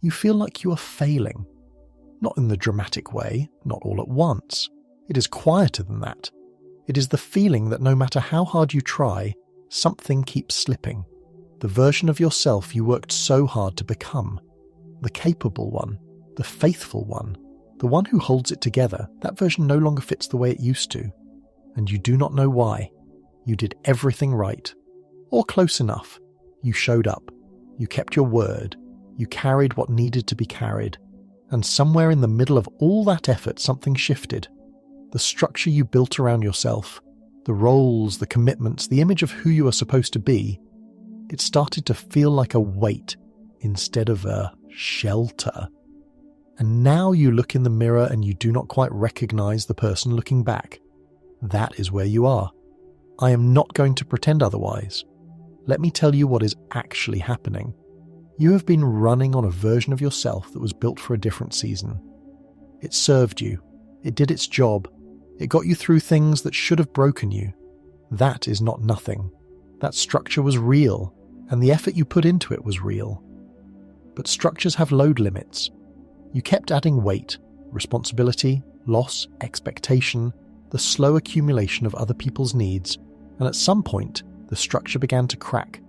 You feel like you are failing. Not in the dramatic way, not all at once. It is quieter than that. It is the feeling that no matter how hard you try, something keeps slipping. The version of yourself you worked so hard to become. The capable one, the faithful one, the one who holds it together, that version no longer fits the way it used to. And you do not know why. You did everything right. Or close enough. You showed up. You kept your word. You carried what needed to be carried. And somewhere in the middle of all that effort, something shifted. The structure you built around yourself, the roles, the commitments, the image of who you are supposed to be, it started to feel like a weight instead of a shelter. And now you look in the mirror and you do not quite recognize the person looking back. That is where you are. I am not going to pretend otherwise. Let me tell you what is actually happening. You have been running on a version of yourself that was built for a different season. It served you. It did its job. It got you through things that should have broken you. That is not nothing. That structure was real, and the effort you put into it was real. But structures have load limits. You kept adding weight, responsibility, loss, expectation, the slow accumulation of other people's needs, and at some point, the structure began to crack.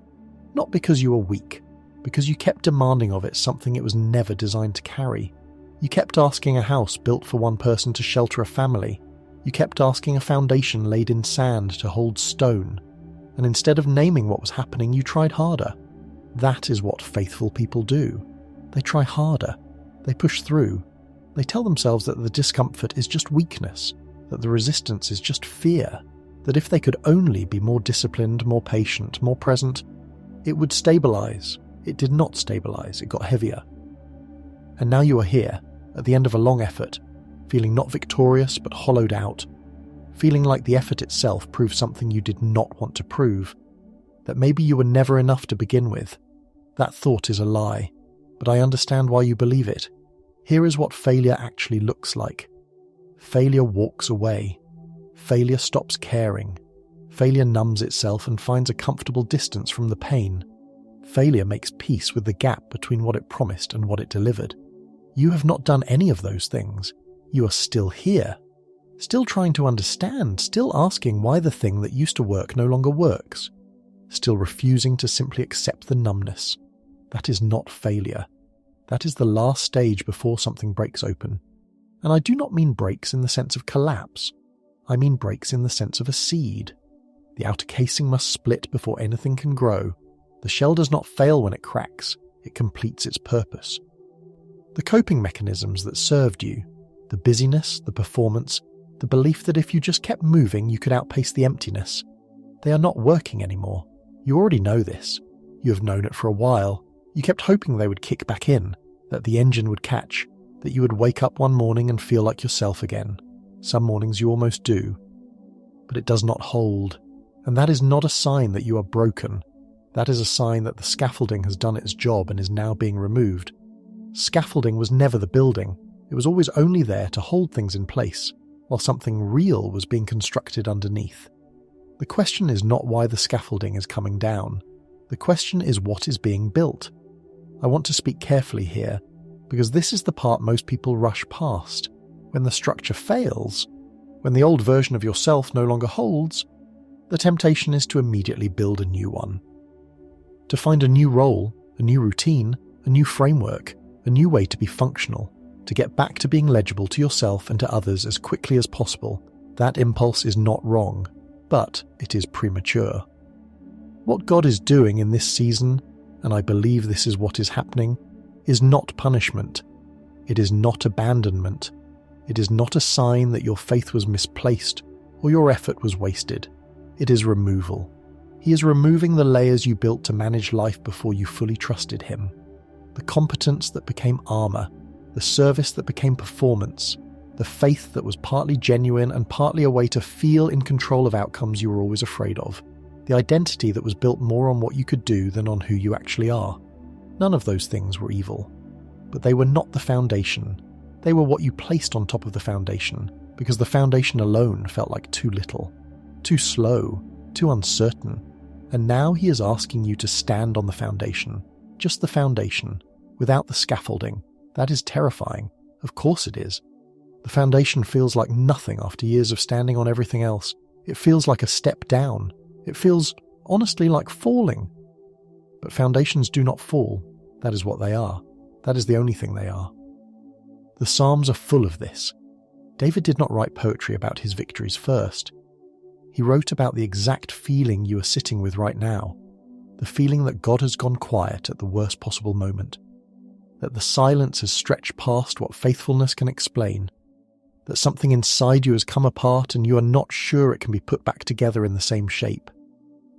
Not because you were weak, because you kept demanding of it something it was never designed to carry. You kept asking a house built for one person to shelter a family. You kept asking a foundation laid in sand to hold stone. And instead of naming what was happening, you tried harder. That is what faithful people do. They try harder. They push through. They tell themselves that the discomfort is just weakness, that the resistance is just fear, that if they could only be more disciplined, more patient, more present, it would stabilize. It did not stabilize. It got heavier. And now you are here, at the end of a long effort, feeling not victorious but hollowed out, feeling like the effort itself proved something you did not want to prove, that maybe you were never enough to begin with. That thought is a lie, but I understand why you believe it. Here is what failure actually looks like. Failure walks away. Failure stops caring. Failure numbs itself and finds a comfortable distance from the pain. Failure makes peace with the gap between what it promised and what it delivered. You have not done any of those things. You are still here, still trying to understand, still asking why the thing that used to work no longer works, still refusing to simply accept the numbness. That is not failure. That is the last stage before something breaks open. And I do not mean breaks in the sense of collapse. I mean breaks in the sense of a seed. The outer casing must split before anything can grow. The shell does not fail when it cracks. It completes its purpose. The coping mechanisms that served you, the busyness, the performance, the belief that if you just kept moving you could outpace the emptiness, they are not working anymore. You already know this. You have known it for a while. You kept hoping they would kick back in, that the engine would catch, that you would wake up one morning and feel like yourself again. Some mornings you almost do. But it does not hold. And that is not a sign that you are broken. That is a sign that the scaffolding has done its job and is now being removed. Scaffolding was never the building. It was always only there to hold things in place, while something real was being constructed underneath. The question is not why the scaffolding is coming down. The question is what is being built. I want to speak carefully here, because this is the part most people rush past. When the structure fails, when the old version of yourself no longer holds, the temptation is to immediately build a new one. To find a new role, a new routine, a new framework, a new way to be functional, to get back to being legible to yourself and to others as quickly as possible. That impulse is not wrong, but it is premature. What God is doing in this season, and I believe this is what is happening, is not punishment. It is not abandonment. It is not a sign that your faith was misplaced or your effort was wasted. It is removal. He is removing the layers you built to manage life before you fully trusted Him. The competence that became armor, the service that became performance, the faith that was partly genuine and partly a way to feel in control of outcomes you were always afraid of, the identity that was built more on what you could do than on who you actually are. None of those things were evil, but they were not the foundation. They were what you placed on top of the foundation, because the foundation alone felt like too little, too slow, too uncertain. And now He is asking you to stand on the foundation, just the foundation, without the scaffolding. That is terrifying. Of course it is. The foundation feels like nothing after years of standing on everything else. It feels like a step down. It feels, honestly, like falling. But foundations do not fall. That is what they are. That is the only thing they are. The Psalms are full of this. David did not write poetry about his victories first. He wrote about the exact feeling you are sitting with right now, the feeling that God has gone quiet at the worst possible moment, that the silence has stretched past what faithfulness can explain, that something inside you has come apart and you are not sure it can be put back together in the same shape.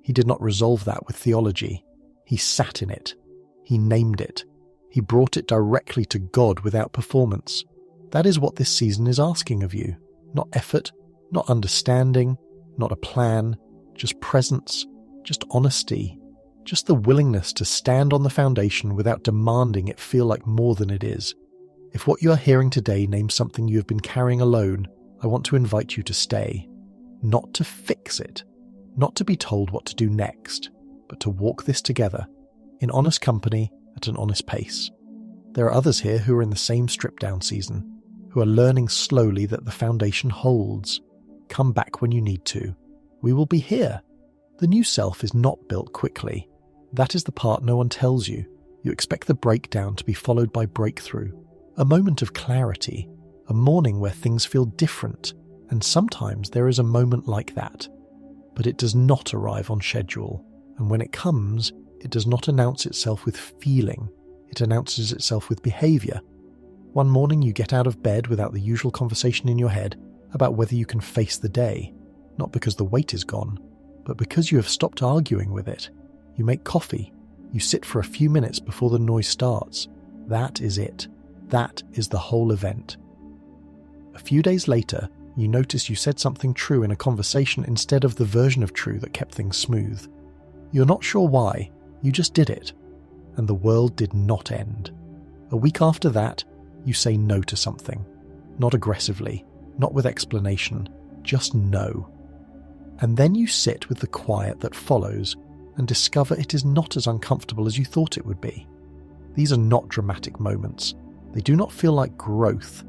He did not resolve that with theology. He sat in it. He named it. He brought it directly to God without performance. That is what this season is asking of you. Not effort, not understanding, not a plan, just presence, just honesty, just the willingness to stand on the foundation without demanding it feel like more than it is. If what you are hearing today names something you have been carrying alone, I want to invite you to stay. Not to fix it, not to be told what to do next, but to walk this together, in honest company, at an honest pace. There are others here who are in the same strip-down season, who are learning slowly that the foundation holds. Come back when you need to. We will be here. The new self is not built quickly. That is the part no one tells you. You expect the breakdown to be followed by breakthrough, a moment of clarity, a morning where things feel different, and sometimes there is a moment like that. But it does not arrive on schedule, and when it comes, it does not announce itself with feeling. It announces itself with behavior. One morning you get out of bed without the usual conversation in your head about whether you can face the day, not because the weight is gone, but because you have stopped arguing with it. You make coffee. You sit for a few minutes before the noise starts. That is it. That is the whole event. A few days later, you notice you said something true in a conversation instead of the version of true that kept things smooth. You're not sure why, you just did it. And the world did not end. A week after that, you say no to something. Not aggressively, not with explanation, just no. And then you sit with the quiet that follows and discover it is not as uncomfortable as you thought it would be. These are not dramatic moments. They do not feel like growth.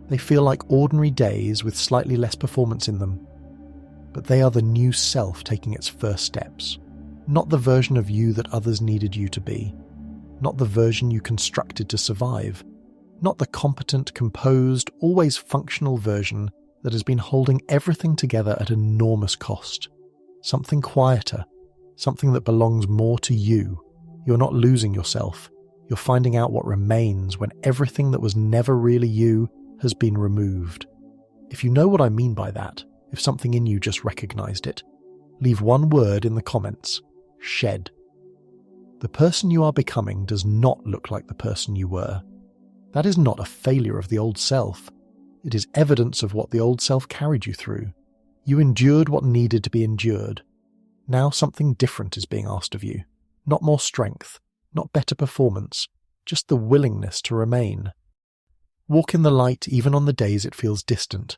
They feel like ordinary days with slightly less performance in them. But they are the new self taking its first steps. Not the version of you that others needed you to be. Not the version you constructed to survive. Not the competent, composed, always functional version that has been holding everything together at enormous cost. Something quieter. Something that belongs more to you. You're not losing yourself. You're finding out what remains when everything that was never really you has been removed. If you know what I mean by that, if something in you just recognized it, leave one word in the comments: shed. The person you are becoming does not look like the person you were. That is not a failure of the old self. It is evidence of what the old self carried you through. You endured what needed to be endured. Now something different is being asked of you. Not more strength, not better performance, just the willingness to remain. Walk in the light even on the days it feels distant.